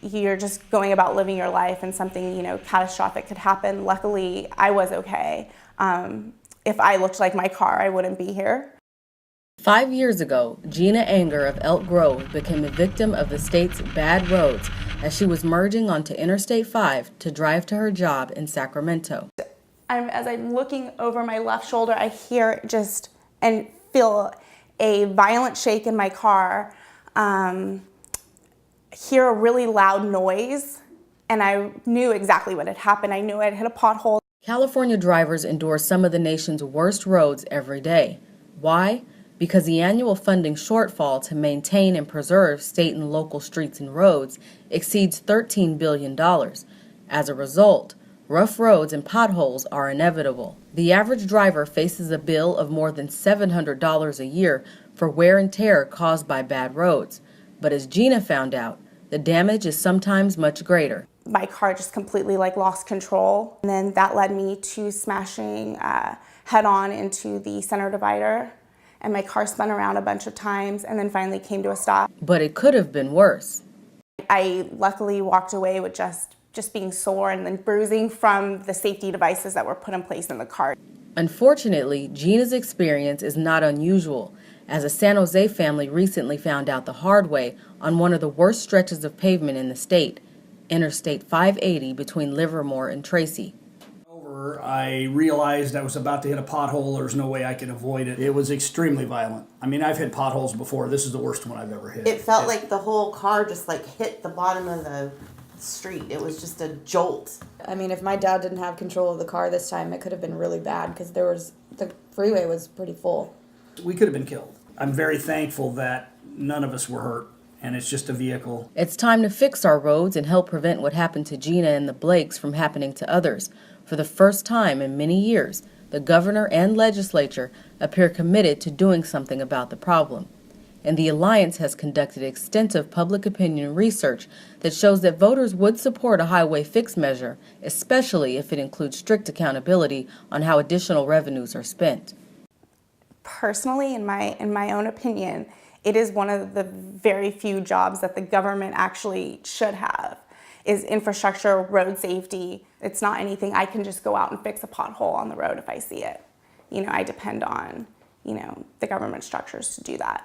you're just going about living your life and something, catastrophic could happen. Luckily, I was okay. If I looked like my car, I wouldn't be here. 5 years ago, Gina Anger of Elk Grove became a victim of the state's bad roads as she was merging onto Interstate 5 to drive to her job in Sacramento. As I'm looking over my left shoulder, I hear and feel a violent shake in my car, hear a really loud noise, and I knew exactly what had happened. I knew I'd hit a pothole. California drivers endure some of the nation's worst roads every day. Why? Because the annual funding shortfall to maintain and preserve state and local streets and roads exceeds $13 billion. As a result, rough roads and potholes are inevitable. The average driver faces a bill of more than $700 a year for wear and tear caused by bad roads. But as Gina found out, the damage is sometimes much greater. My car just completely lost control. And then that led me to smashing head on into the center divider. And my car spun around a bunch of times and then finally came to a stop. But it could have been worse. I luckily walked away with just being sore and then bruising from the safety devices that were put in place in the car. Unfortunately, Gina's experience is not unusual, as a San Jose family recently found out the hard way on one of the worst stretches of pavement in the state, Interstate 580 between Livermore and Tracy. I realized I was about to hit a pothole. There's no way I could avoid it. It was extremely violent. I mean, I've hit potholes before. This is the worst one I've ever hit. It felt like the whole car just hit the bottom of the street. It was just a jolt. I mean, if my dad didn't have control of the car this time, it could have been really bad because the freeway was pretty full. We could have been killed. I'm very thankful that none of us were hurt, and it's just a vehicle. It's time to fix our roads and help prevent what happened to Gina and the Blakes from happening to others. For the first time in many years, the governor and legislature appear committed to doing something about the problem. And the Alliance has conducted extensive public opinion research that shows that voters would support a highway fix measure, especially if it includes strict accountability on how additional revenues are spent. Personally, in my own opinion, it is one of the very few jobs that the government actually should have, is infrastructure, road safety. It's not anything I can just go out and fix a pothole on the road if I see it. I depend on, the government structures to do that.